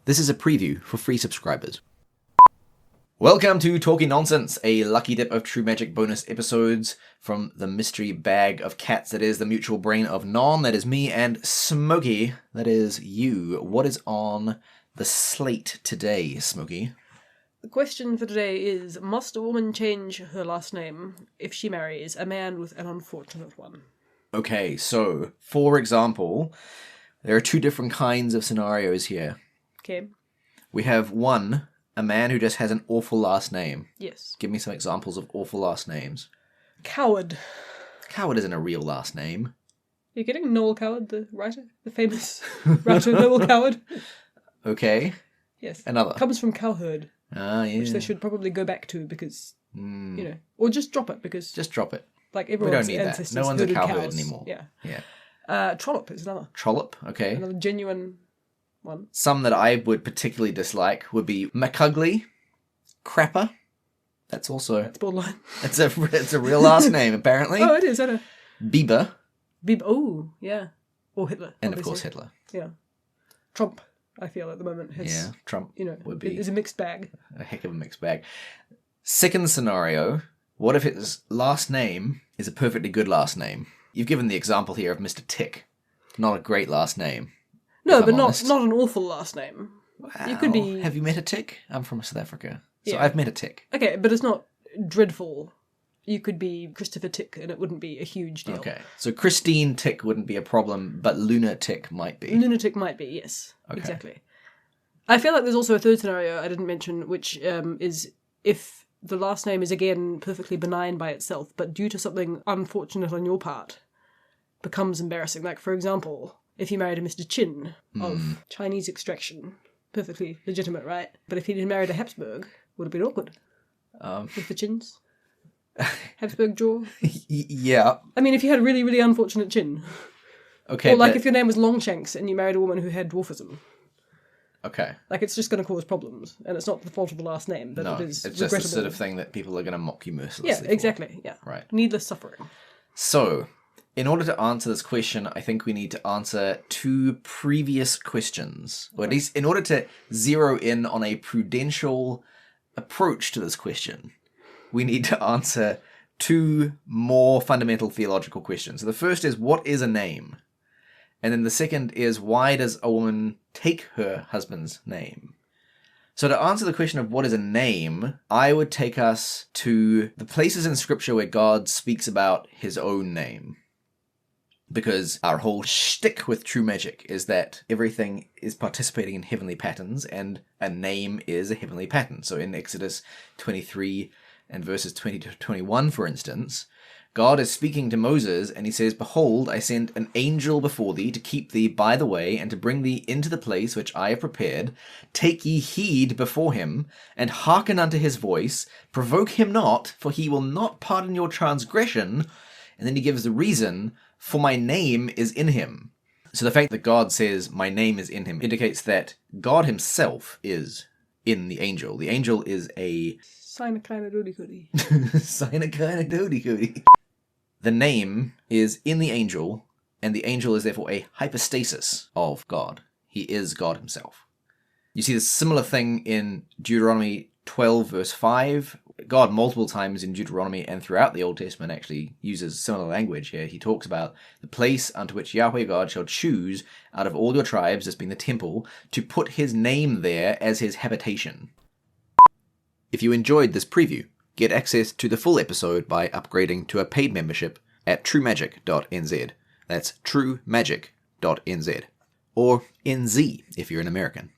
This is a preview for free subscribers. Welcome to Talky Bnonnsense, a lucky dip of True Magic bonus episodes from the mystery bag of cats that is the mutual brain of Non, that is me, and Smokey, that is you. What is on the slate today, Smokey? The question for today is, must a woman change her last name if she marries a man with an unfortunate one? Okay, so, for example, there are two different kinds of scenarios here. Okay. We have one, a man who just has an awful last name. Yes. Give me some examples of awful last names. Coward. Coward isn't a real last name. You're getting Noel Coward, the writer? The famous writer Noel Coward? Okay. Yes. Another. Comes from cowherd. Ah, yeah. Which they should probably go back to because, or just drop it because... Just drop it. Like everyone's we don't need ancestors that. No one's a herded cowherd cows. anymore. Yeah. Trollop is another. Trollop, okay. Another genuine one. Some that I would particularly dislike would be McUgly, Crapper. That's also... That's borderline. It's a real last name, apparently. Oh, it is, isn't it? Bieber. Bieber, oh, yeah. Or Hitler. And obviously. of course Hitler. Yeah. Trump, I feel, at the moment has... Trump would be... is a mixed bag. A heck of a mixed bag. Second scenario, what if his last name is a perfectly good last name? You've given the example here of Mr. Tick. Not a great last name. No, but not an awful last name. Wow. You could be... Have you met a tick? I'm from South Africa. So Yeah. I've met a tick. Okay, but it's not dreadful. You could be Christopher Tick and it wouldn't be a huge deal. Okay. So Christine Tick wouldn't be a problem, but Luna Tick might be. Lunatic might be, yes. Okay. Exactly. I feel like there's also a third scenario I didn't mention, which is if the last name is, again, perfectly benign by itself, but due to something unfortunate on your part, becomes embarrassing. Like, for example, if you married a Mr. Chin of Chinese extraction, perfectly legitimate, right? But if he'd married a Habsburg, would have been awkward. With the chins. Habsburg jaw. Yeah. I mean, if you had a really, really unfortunate chin. Okay. Or like if your name was Longshanks and you married a woman who had dwarfism. Okay. Like, it's just going to cause problems. And it's not the fault of the last name, but it is it's just the sort of thing that people are going to mock you mercilessly Yeah, exactly. Yeah. Right. Needless suffering. So, in order to answer this question, I think we need to answer two previous questions. Or at least in order to zero in on a prudential approach to this question, we need to answer two more fundamental theological questions. So the first is, what is a name? And then the second is, why does a woman take her husband's name? So to answer the question of what is a name, I would take us to the places in Scripture where God speaks about his own name. Because our whole shtick with true magic is that everything is participating in heavenly patterns, and a name is a heavenly pattern. So in Exodus 23 and verses 20 to 21, for instance, God is speaking to Moses, and he says, "Behold, I send an angel before thee to keep thee by the way, and to bring thee into the place which I have prepared. Take ye heed before him, and hearken unto his voice. Provoke him not, for he will not pardon your transgression." And then he gives the reason, "For my name is in him." So the fact that God says, "my name is in him," indicates that God himself is in the angel. The angel is a... Sinaclina-doody-goody. Sinaclina-doody-goody. The name is in the angel, and the angel is therefore a hypostasis of God. He is God himself. You see this similar thing in Deuteronomy 12 verse 5. God multiple times in Deuteronomy and throughout the Old Testament actually uses similar language here. He talks about the place unto which Yahweh God shall choose out of all your tribes, as being the temple, to put his name there as his habitation. If you enjoyed this preview, get access to the full episode by upgrading to a paid membership at truemagic.nz. That's truemagic.nz. Or NZ if you're an American.